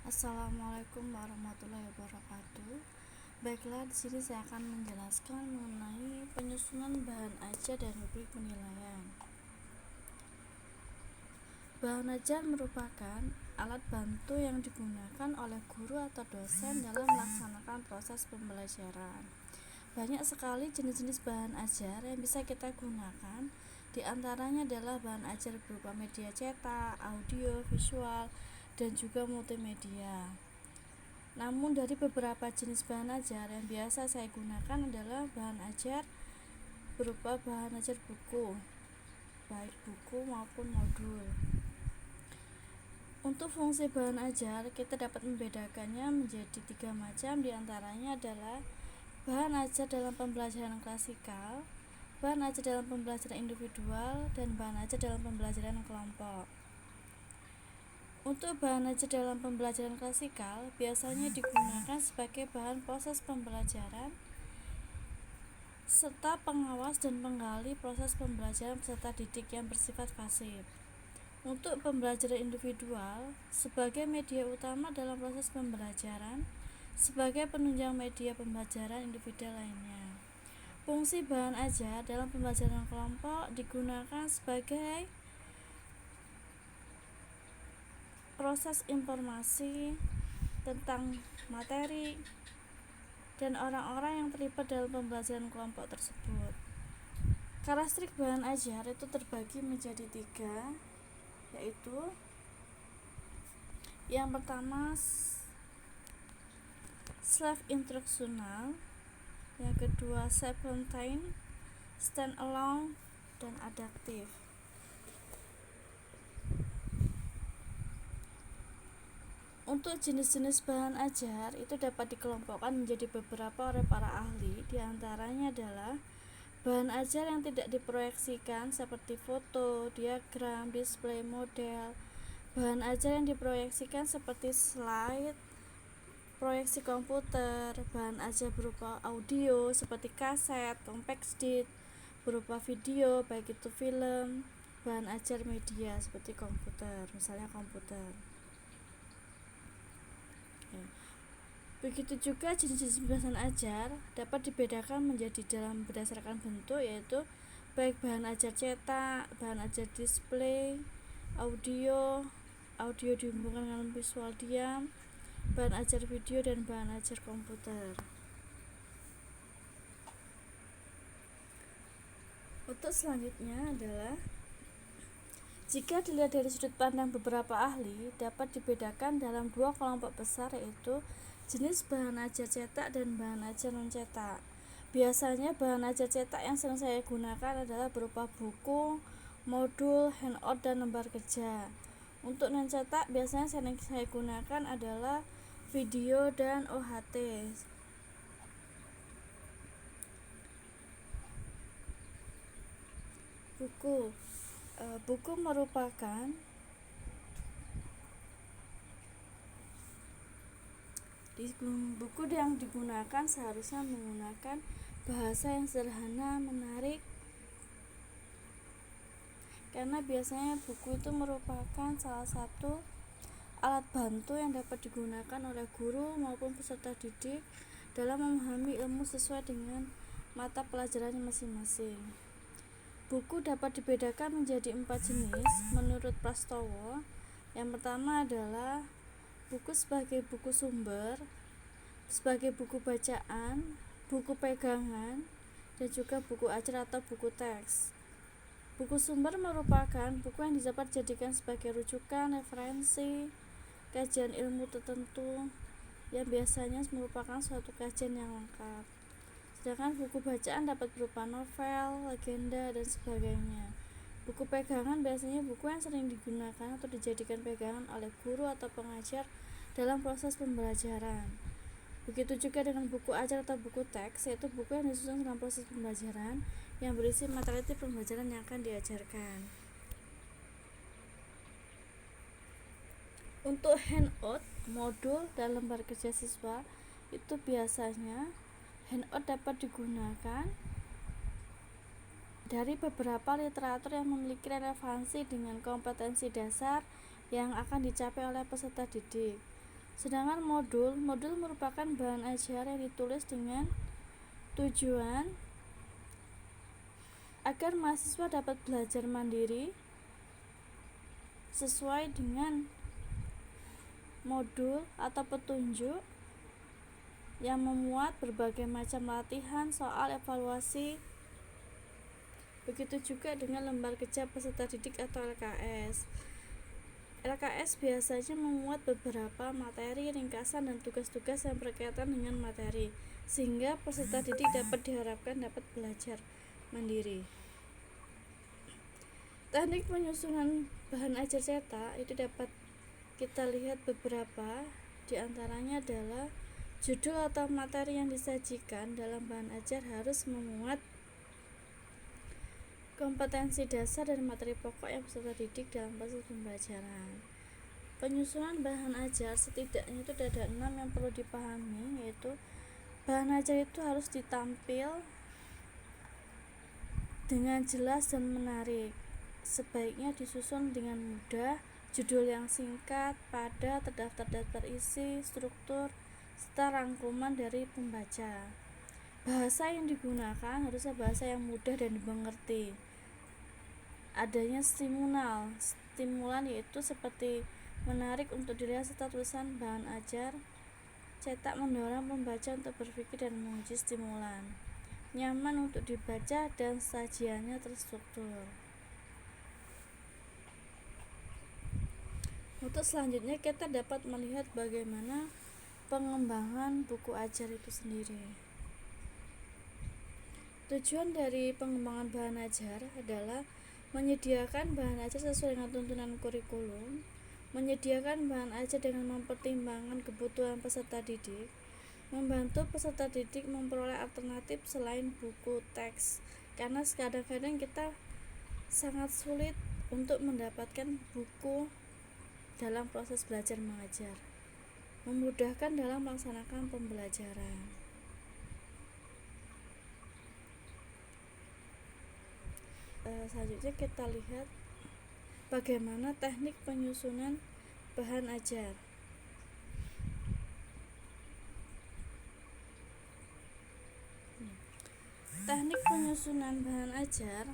Assalamualaikum warahmatullahi wabarakatuh. Baiklah, di sini saya akan menjelaskan mengenai penyusunan bahan ajar dan rubrik penilaian. Bahan ajar merupakan alat bantu yang digunakan oleh guru atau dosen dalam melaksanakan proses pembelajaran. Banyak sekali jenis-jenis bahan ajar yang bisa kita gunakan. Di antaranya adalah bahan ajar berupa media cetak, audio, visual, dan juga multimedia. Namun dari beberapa jenis bahan ajar yang biasa saya gunakan adalah bahan ajar berupa bahan ajar buku, baik buku maupun modul. Untuk fungsi bahan ajar, kita dapat membedakannya menjadi 3 macam. Di antaranya adalah bahan ajar dalam pembelajaran klasikal, bahan ajar dalam pembelajaran individual, dan bahan ajar dalam pembelajaran kelompok. Untuk bahan ajar dalam pembelajaran klasikal biasanya digunakan sebagai bahan proses pembelajaran serta pengawas dan penggali proses pembelajaran peserta didik yang bersifat pasif. Untuk pembelajaran individual sebagai media utama dalam proses pembelajaran, sebagai penunjang media pembelajaran individu lainnya. Fungsi bahan ajar dalam pembelajaran kelompok digunakan sebagai proses informasi tentang materi dan orang-orang yang terlibat dalam pembelajaran kelompok tersebut. Karakteristik bahan ajar itu terbagi menjadi 3, yaitu yang pertama self-instructional, yang kedua self-contained, stand-alone, dan adaptive. Untuk jenis-jenis bahan ajar itu dapat dikelompokkan menjadi beberapa oleh para ahli. Di antaranya adalah bahan ajar yang tidak diproyeksikan seperti foto, diagram, display, model. Bahan ajar yang diproyeksikan seperti slide, proyeksi komputer. Bahan ajar berupa audio seperti kaset, compact disc, berupa video baik itu film. Bahan ajar media seperti komputer, misalnya komputer. Begitu juga jenis-jenis bahan ajar dapat dibedakan menjadi dalam berdasarkan bentuk, yaitu baik bahan ajar cetak, bahan ajar display, audio dihubungkan dengan visual diam, bahan ajar video, dan bahan ajar komputer. Untuk selanjutnya adalah jika dilihat dari sudut pandang beberapa ahli, dapat dibedakan dalam 2 kelompok besar, yaitu jenis bahan ajar cetak dan bahan ajar non-cetak. Biasanya bahan ajar cetak yang sering saya gunakan adalah berupa buku, modul, handout, dan lembar kerja. Untuk non-cetak biasanya saya gunakan adalah video dan OHT. Buku merupakan buku yang digunakan seharusnya menggunakan bahasa yang sederhana, menarik, karena biasanya buku itu merupakan salah satu alat bantu yang dapat digunakan oleh guru maupun peserta didik dalam memahami ilmu sesuai dengan mata pelajarannya masing-masing. Buku dapat dibedakan menjadi 4 jenis menurut Prastowo. Yang pertama adalah buku sebagai buku sumber, sebagai buku bacaan, buku pegangan, dan juga buku ajar atau buku teks. Buku sumber merupakan buku yang dapat dijadikan sebagai rujukan, referensi, kajian ilmu tertentu yang biasanya merupakan suatu kajian yang lengkap. Sedangkan buku bacaan dapat berupa novel, legenda, dan sebagainya. Buku pegangan biasanya buku yang sering digunakan atau dijadikan pegangan oleh guru atau pengajar dalam proses pembelajaran. Begitu juga dengan buku ajar atau buku teks, yaitu buku yang disusun dalam proses pembelajaran yang berisi materi pembelajaran yang akan diajarkan. Untuk handout, modul, dan lembar kerja siswa, itu biasanya handout dapat digunakan dari beberapa literatur yang memiliki relevansi dengan kompetensi dasar yang akan dicapai oleh peserta didik. Sedangkan modul merupakan bahan ajar yang ditulis dengan tujuan agar mahasiswa dapat belajar mandiri sesuai dengan modul atau petunjuk yang memuat berbagai macam latihan, soal, evaluasi. Begitu juga dengan lembar kerja peserta didik atau LKS. LKS biasanya memuat beberapa materi, ringkasan, dan tugas-tugas yang berkaitan dengan materi, sehingga peserta didik diharapkan dapat belajar mandiri. Teknik penyusunan bahan ajar cetak itu dapat kita lihat beberapa, diantaranya adalah judul atau materi yang disajikan dalam bahan ajar harus memuat kompetensi dasar dan materi pokok yang peserta didik dalam proses pembelajaran. Penyusunan bahan ajar setidaknya itu ada 6 yang perlu dipahami, yaitu bahan ajar itu harus ditampil dengan jelas dan menarik. Sebaiknya disusun dengan mudah, judul yang singkat, padat, terdaftar isi, struktur, serta rangkuman dari pembaca. Bahasa yang digunakan harusnya bahasa yang mudah dan dimengerti. Adanya stimulan yaitu seperti menarik untuk dilihat serta tulisan bahan ajar cetak mendorong pembaca untuk berpikir dan menguji stimulan. Nyaman untuk dibaca dan sajiannya terstruktur. Untuk selanjutnya kita dapat melihat bagaimana pengembangan buku ajar itu sendiri. Tujuan dari pengembangan bahan ajar adalah menyediakan bahan ajar sesuai dengan tuntunan kurikulum, menyediakan bahan ajar dengan mempertimbangkan kebutuhan peserta didik, membantu peserta didik memperoleh alternatif selain buku teks, karena kadang-kadang kita sangat sulit untuk mendapatkan buku dalam proses belajar mengajar, memudahkan dalam melaksanakan pembelajaran. Selanjutnya kita lihat bagaimana teknik penyusunan bahan ajar. Teknik penyusunan bahan ajar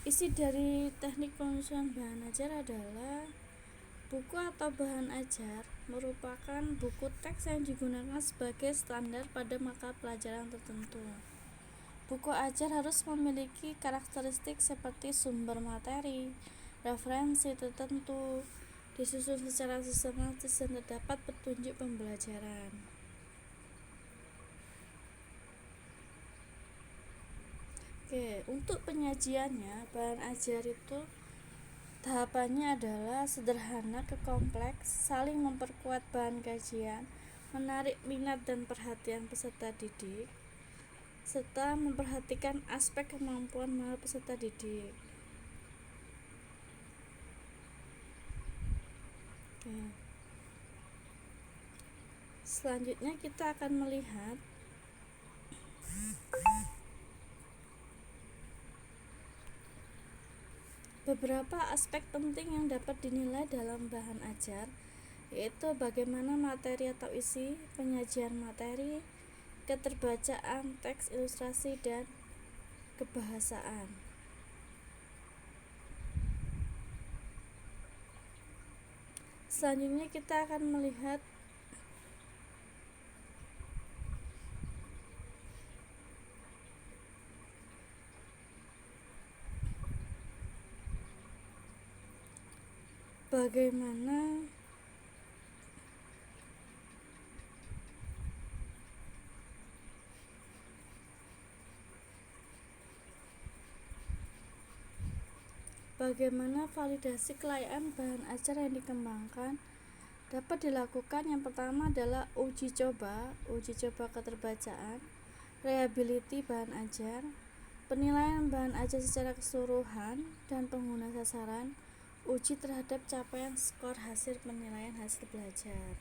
isi dari teknik penyusunan bahan ajar adalah buku atau bahan ajar merupakan buku teks yang digunakan sebagai standar pada mata pelajaran tertentu. Buku ajar harus memiliki karakteristik seperti sumber materi, referensi tertentu, disusun secara sistematis dan terdapat petunjuk pembelajaran. Untuk penyajiannya, bahan ajar itu tahapannya adalah sederhana ke kompleks, saling memperkuat bahan kajian, menarik minat dan perhatian peserta didik, serta memperhatikan aspek kemampuan moral peserta didik. Selanjutnya kita akan melihat beberapa aspek penting yang dapat dinilai dalam bahan ajar, yaitu bagaimana materi atau isi, penyajian materi, keterbacaan, teks, ilustrasi, dan kebahasaan. Selanjutnya kita akan melihat bagaimana validasi kelayakan bahan ajar yang dikembangkan dapat dilakukan. Yang pertama adalah uji coba keterbacaan, reliability bahan ajar, penilaian bahan ajar secara keseluruhan dan pengguna sasaran, uji terhadap capaian skor hasil penilaian hasil belajar.